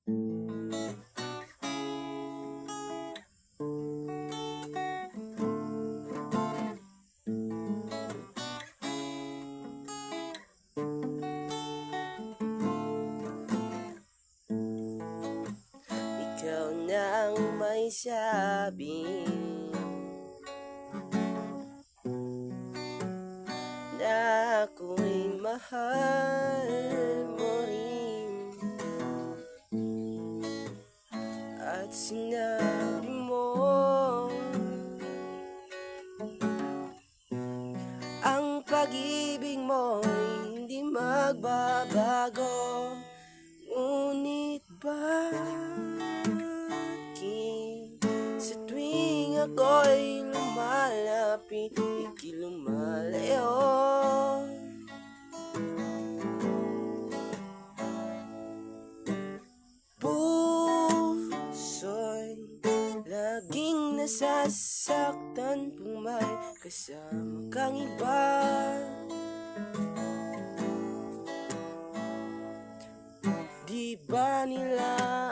Ikaw nang may sabi na ako'y mahal mo rin, at sinabi mo ang pag-ibig mo'y hindi magbabago. Ngunit bakit sa tuwing ako'y lumalapit, ika'y lumalayo? Puso'y laging nasasaktan kung may kasama kang iba. Di ba nila